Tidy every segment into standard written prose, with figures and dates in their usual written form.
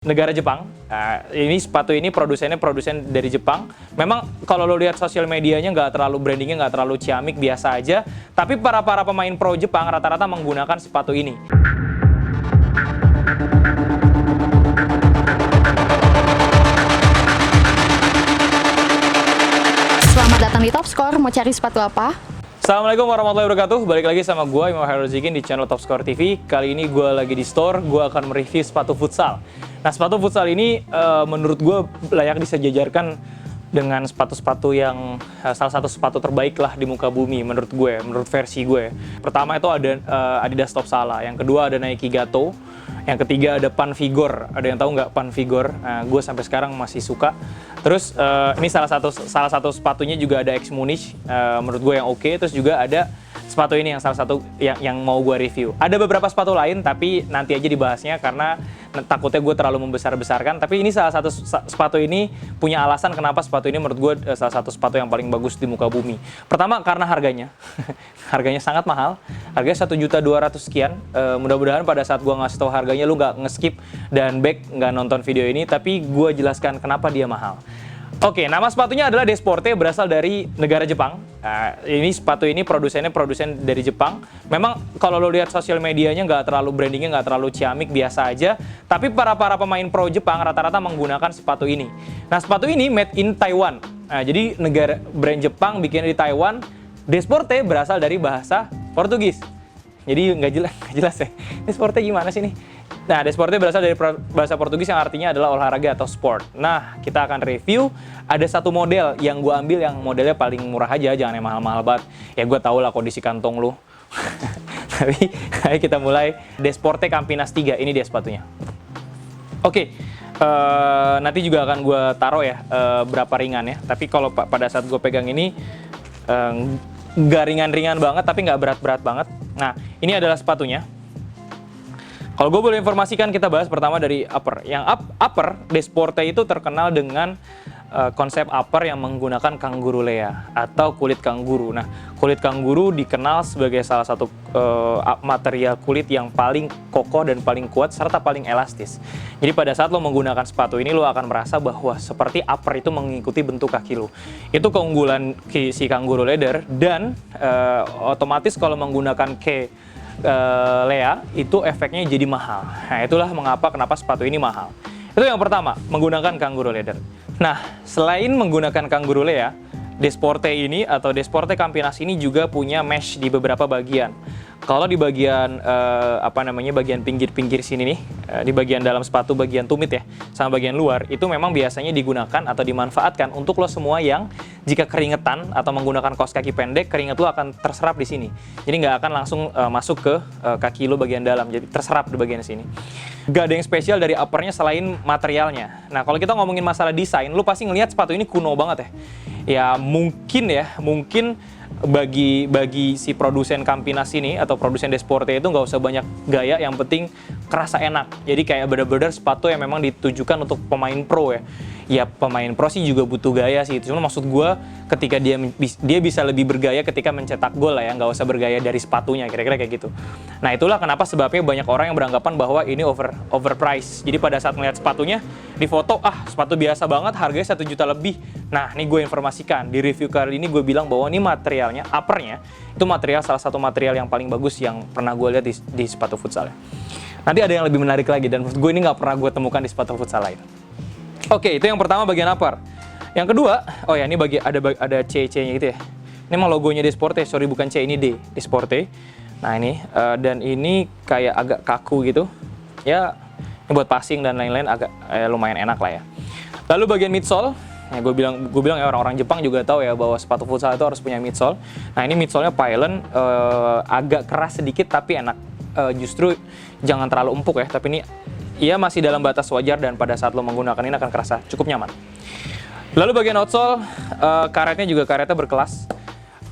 negara Jepang. Nah, ini sepatu ini produsen dari Jepang. Memang kalau lo lihat sosial medianya nggak terlalu brandingnya nggak terlalu ciamik, biasa aja. Tapi para pemain pro Jepang rata-rata menggunakan sepatu ini. Selamat datang di Top Score. Mau cari sepatu apa? Assalamualaikum warahmatullahi wabarakatuh. Balik lagi sama gue, Imam Hairul-Zikin di channel Top Score TV. Kali ini gue lagi di store, gue akan mereview sepatu futsal. Nah, sepatu futsal ini menurut gue layak disejajarkan dengan sepatu-sepatu yang salah satu sepatu terbaik lah di muka bumi menurut gue, menurut versi gue. Pertama itu ada Adidas Topsala, yang kedua ada Nike Gato, yang ketiga ada Panvigor. Ada yang tahu nggak Panvigor? Nah, gue sampai sekarang masih suka. Terus ini salah satu sepatunya juga ada X Munich, menurut gue yang oke. Terus juga ada sepatu ini yang salah satu yang mau gue review. Ada beberapa sepatu lain tapi nanti aja dibahasnya karena takutnya gue terlalu membesar-besarkan. Tapi ini salah satu sepatu ini punya alasan kenapa sepatu ini menurut gue salah satu sepatu yang paling bagus di muka bumi. Pertama karena harganya. Harganya sangat mahal. Harganya 1.200.000 sekian. Mudah-mudahan pada saat gue ngasih tahu harganya lu nggak nge-skip dan back nggak nonton video ini, tapi gue jelaskan kenapa dia mahal. Oke, nama sepatunya adalah Desporte, berasal dari negara Jepang. Ini sepatu ini produsen dari Jepang. Memang kalau lo lihat sosial medianya nggak terlalu brandingnya nggak terlalu ciamik, biasa aja. Tapi para pemain pro Jepang rata-rata menggunakan sepatu ini. Nah, sepatu ini made in Taiwan. Jadi brand Jepang bikin di Taiwan. Desporte berasal dari bahasa Portugis. Jadi nggak jelas ya. Desporte gimana sih nih? Nah, Desporte berasal dari bahasa Portugis yang artinya adalah olahraga atau sport. Nah, kita akan review. Ada satu model yang gue ambil yang modelnya paling murah aja, jangan yang mahal-mahal banget. Ya gue tau lah kondisi kantong lu. Tapi ayo kita mulai. Desporte Campinas 3, ini dia sepatunya. Oke, nanti juga akan gue taruh ya berapa ringan ya. Tapi kalau pada saat gue pegang ini nggak ringan-ringan banget, tapi nggak berat-berat banget. Nah, ini adalah sepatunya. Kalau gue boleh informasikan, kita bahas pertama dari upper. Yang upper, Desporte itu terkenal dengan konsep upper yang menggunakan kangguru lea atau kulit kangguru. Nah, kulit kangguru dikenal sebagai salah satu material kulit yang paling kokoh dan paling kuat serta paling elastis. Jadi pada saat lo menggunakan sepatu ini, lo akan merasa bahwa seperti upper itu mengikuti bentuk kaki lo. Itu keunggulan si kangguru leather, dan otomatis kalau menggunakan lea itu efeknya jadi mahal. Nah, itulah kenapa sepatu ini mahal. Itu yang pertama, menggunakan kangguru leather. Nah, selain menggunakan kangguru lea, Desporte ini atau Desporte Campinas ini juga punya mesh di beberapa bagian. Kalau di bagian bagian pinggir-pinggir sini nih, di bagian dalam sepatu, bagian tumit ya, sama bagian luar, itu memang biasanya digunakan atau dimanfaatkan untuk lo semua yang jika keringetan atau menggunakan kaos kaki pendek, keringet lo akan terserap di sini. Jadi nggak akan langsung masuk ke kaki lo bagian dalam, jadi terserap di bagian sini. Gak ada yang spesial dari uppernya selain materialnya. Nah, kalau kita ngomongin masalah desain, lo pasti ngelihat sepatu ini kuno banget ya. Ya mungkin bagi si produsen Campinas ini atau produsen Desporte itu nggak usah banyak gaya, yang penting kerasa enak. Jadi kayak bener-bener sepatu yang memang ditujukan untuk pemain pro ya. Ya pemain pro sih juga butuh gaya sih. Cuma maksud gue ketika dia bisa lebih bergaya ketika mencetak gol lah ya, nggak usah bergaya dari sepatunya, kira-kira kayak gitu. Nah, itulah kenapa sebabnya banyak orang yang beranggapan bahwa ini overpriced. Jadi pada saat melihat sepatunya di foto, sepatu biasa banget, harganya 1 juta lebih. Nah, ini gue informasikan di review kali ini, gue bilang bahwa ini materialnya, uppernya itu salah satu material yang paling bagus yang pernah gue lihat di sepatu futsal ya. Nanti ada yang lebih menarik lagi, dan menurut gue ini nggak pernah gue temukan di sepatu futsal lain. Oke, itu yang pertama bagian upper. Yang kedua, ini ada C-nya gitu ya. Ini emang logonya Desporte, sorry bukan C, ini D, Desporte. Nah ini, dan ini kayak agak kaku gitu. Ya, ini buat passing dan lain-lain agak lumayan enak lah ya. Lalu bagian midsole, gue bilang ya, orang-orang Jepang juga tahu ya bahwa sepatu futsal itu harus punya midsole. Nah ini midsole-nya Pylon, agak keras sedikit tapi enak. Justru jangan terlalu empuk ya, tapi ini ia masih dalam batas wajar, dan pada saat lo menggunakan ini akan kerasa cukup nyaman. Lalu bagian outsole, karetnya berkelas.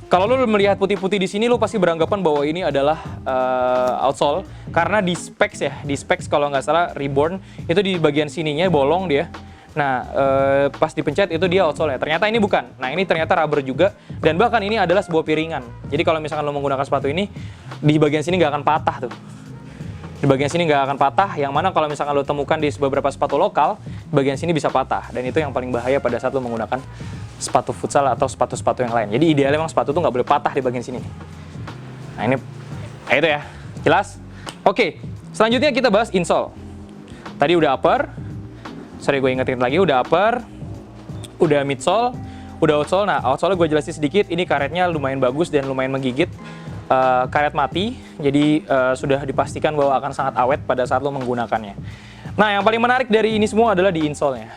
Kalau lo melihat putih-putih di sini, lo pasti beranggapan bahwa ini adalah outsole, karena di specs kalau nggak salah Reborn itu di bagian sininya bolong dia. Nah, pas dipencet itu dia outsole ya. Ternyata ini bukan. Nah, ini ternyata rubber juga, dan bahkan ini adalah sebuah piringan. Jadi kalau misalkan lo menggunakan sepatu ini, di bagian sini nggak akan patah tuh. Di bagian sini nggak akan patah, yang mana kalau misalkan lo temukan di beberapa sepatu lokal, bagian sini bisa patah. Dan itu yang paling bahaya pada saat lo menggunakan sepatu futsal atau sepatu-sepatu yang lain. Jadi idealnya memang sepatu tuh nggak boleh patah di bagian sini. Nah ini, itu ya, jelas? Oke, selanjutnya kita bahas insole. Tadi udah upper, sorry gue ingetin lagi, udah upper, udah midsole, udah outsole. Nah outsole gue jelasin sedikit, ini karetnya lumayan bagus dan lumayan menggigit. Karet mati, jadi sudah dipastikan bahwa akan sangat awet pada saat lo menggunakannya. Nah, yang paling menarik dari ini semua adalah di insole-nya.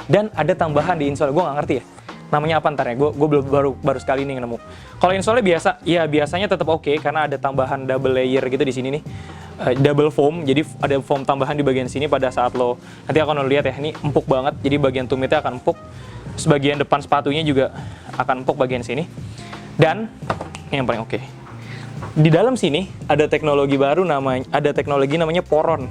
Dan ada tambahan di insole, gue nggak ngerti ya. Namanya apa ntar ya, gue baru sekali ini nemu. Kalau insole biasa, ya biasanya tetap oke, karena ada tambahan double layer gitu di sini nih. Double foam, jadi ada foam tambahan di bagian sini pada saat lo, nanti akan lo lihat ya, ini empuk banget, jadi bagian tumitnya akan empuk. Sebagian depan sepatunya juga akan empuk bagian sini. Dan, ini yang paling oke. Di dalam sini ada teknologi baru namanya poron.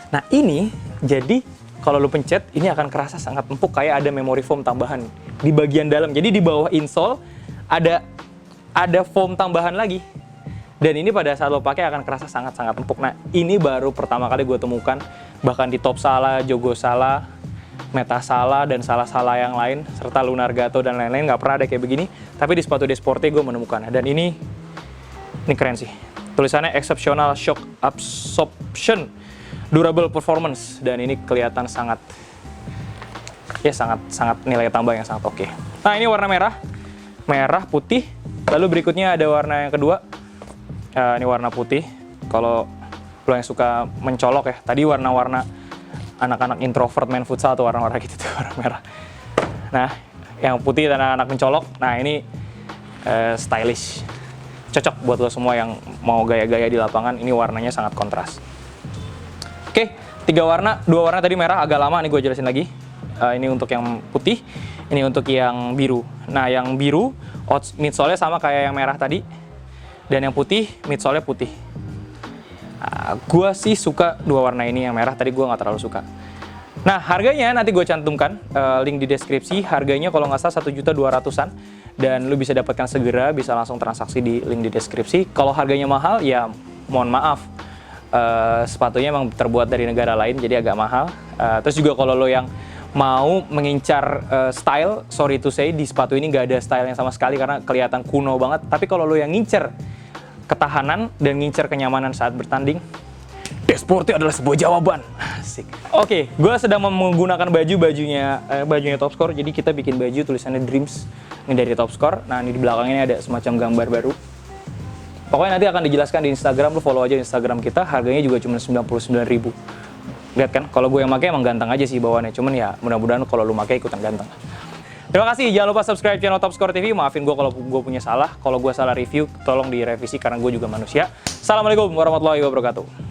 Nah ini jadi kalau lu pencet ini akan kerasa sangat empuk kayak ada memory foam tambahan di bagian dalam. Jadi di bawah insole ada foam tambahan lagi. Dan ini pada saat lo pakai akan kerasa sangat-sangat empuk. Nah ini baru pertama kali gue temukan, bahkan di Topsala, Jogosala, Metasala, dan salah-salah yang lain serta Lunargato dan lain-lain nggak pernah ada kayak begini. Tapi di sepatu Desporte gue menemukannya. Dan ini keren sih. Tulisannya Exceptional Shock Absorption Durable Performance, dan ini kelihatan sangat nilai tambah yang sangat oke. Nah, ini warna merah putih. Lalu berikutnya ada warna yang kedua. Ini warna putih. Kalau lo yang suka mencolok ya, tadi warna-warna anak-anak introvert main futsal atau warna-warna gitu tuh, warna merah. Nah, yang putih dan anak-anak mencolok. Nah, ini stylish. Cocok buat lo semua yang mau gaya-gaya di lapangan. Ini warnanya sangat kontras. Oke, 2 warna tadi merah agak lama, nih gue jelasin lagi. Ini untuk yang putih, ini untuk yang biru. Nah, yang biru midsole-nya sama kayak yang merah tadi, dan yang putih midsole-nya putih. Gue sih suka 2 warna ini, yang merah tadi gue nggak terlalu suka. Nah, harganya nanti gue cantumkan link di deskripsi. Harganya kalau nggak salah 1.200.000-an. Dan lu bisa dapatkan segera, bisa langsung transaksi di link di deskripsi. Kalau harganya mahal, ya mohon maaf. Sepatunya emang terbuat dari negara lain, jadi agak mahal. Terus juga kalau lo yang mau mengincar style, sorry to say, di sepatu ini nggak ada style yang sama sekali karena kelihatan kuno banget. Tapi kalau lo yang ngincer ketahanan dan ngincer kenyamanan saat bertanding, Desporte adalah sebuah jawaban. Asik. Oke, gue sedang menggunakan bajunya Topscore. Jadi kita bikin baju tulisannya Dreams. Ini dari Topscore. Nah, ini di belakangnya ada semacam gambar baru. Pokoknya nanti akan dijelaskan di Instagram. Lu follow aja Instagram kita. Harganya juga cuma 99.000. Lihat kan, kalau gue yang pakai emang ganteng aja sih bawaannya. Cuman ya mudah-mudahan kalau lu pakai ikutan ganteng. Terima kasih. Jangan lupa subscribe channel Topscore TV. Maafin gue kalau gue punya salah. Kalau gue salah review, tolong direvisi karena gue juga manusia. Assalamualaikum warahmatullahi wabarakatuh.